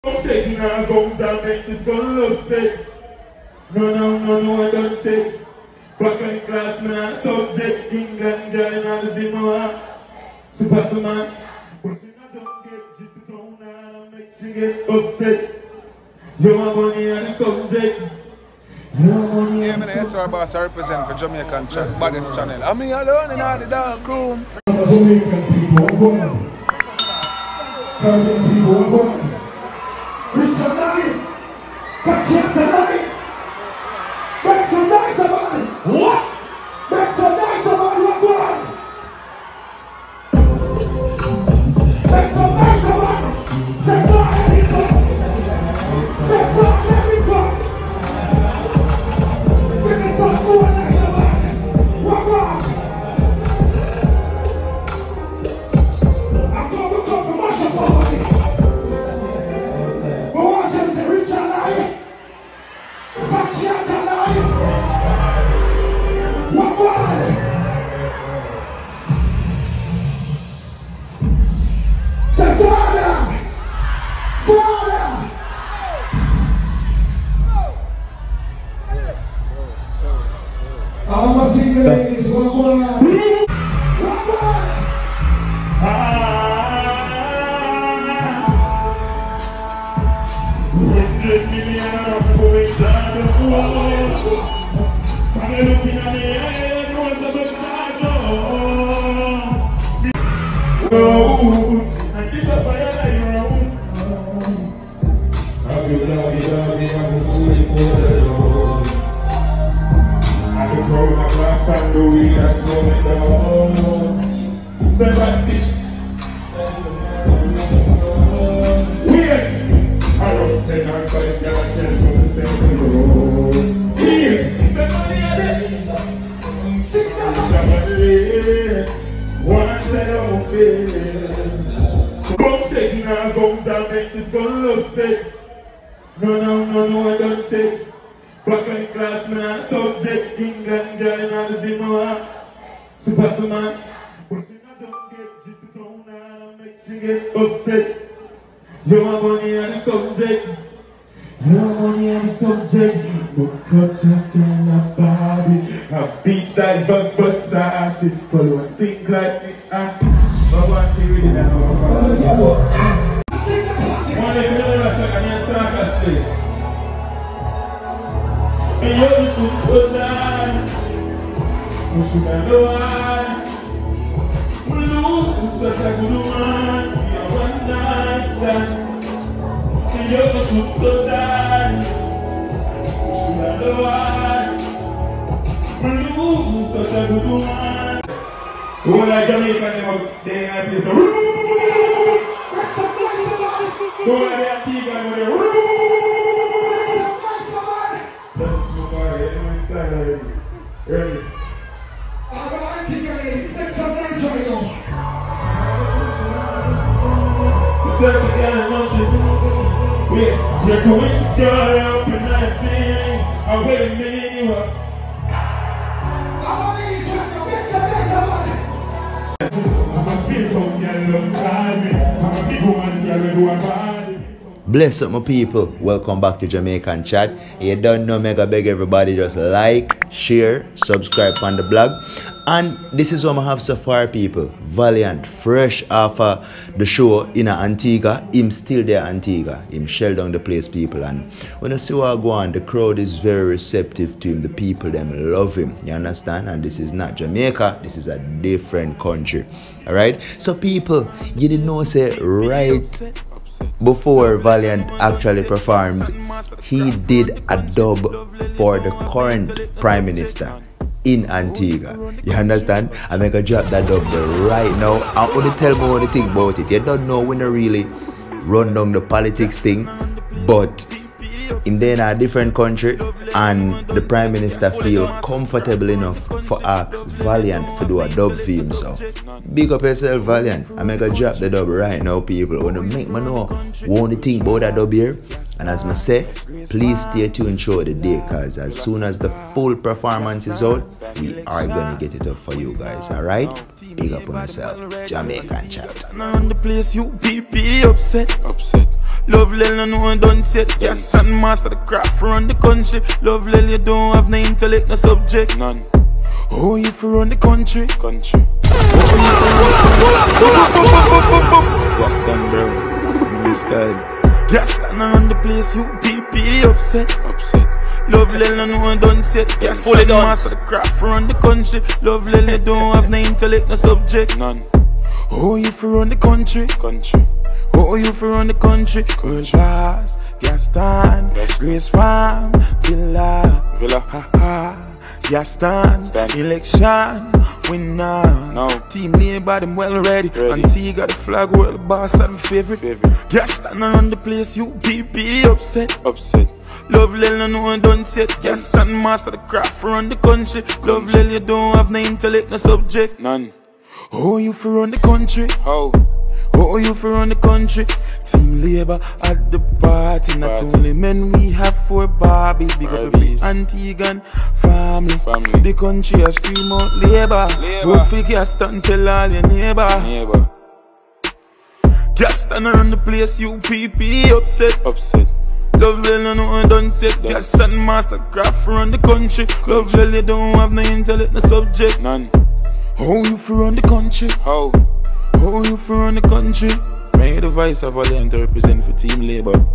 Shaking and come down, make the sun look sick. No, I don't say. Back in class, man, I subject. England, girl, and I'll be my Superman. But she don't get just the crown and make she get upset. You're my money and the subject. Yeah, man, SR Boss, I represent for Jamaican Chat, baddest channel. I'm here alone in all the dark room. Jamaican people are born. Caribbean people are born. Richard Knight, Kacheta Knight. Make some noise about it. What? Make some noise about it, what? Make some noise about it. Say God, let me go. Say God, let me go. Give me some food like the man. What? I'm going to come from Washington for this. But Washington say Richard Knight. Kacheta Knight. What? Say Father. Father. I'm a single ladies, one more. And this a fire that you run. I'll be and the crowd of last time the weed that's going down. Say that bitch. Weird. I don't 10 or 5 yards, 10% Yes. Say money at it. Sing that. One side of my face. Come shaking and come down, make the sun look sick. No, I don't say. Back in class, man, I subject. England, girl, and I'll be my Superman. But she don't get just the crown and make she get upset. You're my money and the subject. You're my money and the subject. But cut your thing up, body. A beats like Bug Versace. Pull one think like me. But one thing really now. One day, I start a street. And you should put on. You should have no one. Blue, such a good one. You're one night stand. And you should put on. You should have no one. Blue, such a good one. Who like Jamaican, they have this. Who like the Antigua, they Ready? Antigua, make some noise right now. That's again emotion. You're going to joy up in my feelings. I'm waiting me you up. I'm a spirit of yellow timing. I'm a big one, yellow. Bless up my people, welcome back to Jamaican Chat. You don't know, mega beg everybody just like, share, subscribe on the blog. And this is what I have so far, people. Valiant, fresh off the show in Antigua. Him still there Antigua. Him shell down the place, people. And when I see what go on, the crowd is very receptive to him. The people, them love him. You understand? And this is not Jamaica. This is a different country. Alright? So people, you didn't know, say, right before Valiant actually performed, he did a dub for the current Prime Minister in Antigua. You understand? I'm gonna drop that dub there right now. I want to tell me what you think about it. You don't know when to really run down the politics thing, but in then a different country and the Prime Minister feel comfortable enough for ask Valiant to do a dub for him. So big up yourself, Valiant. I'm gonna drop the dub right now, people. When you make me know what you think about that dub here, And as I say, please stay tuned throughout the day, because as soon as the full performance is out, we are gonna get it up for you guys. Alright? Big up on yourself. Jamaican Chat. Around the place you be upset. Love Lil, no one done set. Just stand master the craft run the country. Love Lil, you don't have no intellect, no subject. None. Oh, you for run the country. Just stand bro, new style. Just stand around the place you be upset. Love Lil, no one done set. Just stand master the craft run the country. Love Lil, you don't have no intellect, no subject. None. Oh, you for run the country. Oh, you for run the country. World Boss, Gaston, Grace Farm, Villa, ha ha. Gaston, election, winner. No. Team Labour, them well ready. Antigua, the flag, World Boss, I'm favorite. Gaston around the place, you be upset. Love Lil, no one done set. Gaston master the craft run the country. Love Lil, you don't have no intellect, no subject. None. Oh, you for run the country. Oh, you for run the country. Team Labour at the party. Not only men, we have 4 Barbies. Big up every Antiguan family. The country a scream out Labour. Vote for Gaston, tell all your neighbor. Gaston around the place, you be upset. Love Lil, no one done set. Gaston master craft run the country. Love Lil, you don't have no intellect, no subject. None. Oh, you for run the country. Oh, you for run the country. From the voice of Valiant represent for Team Labour.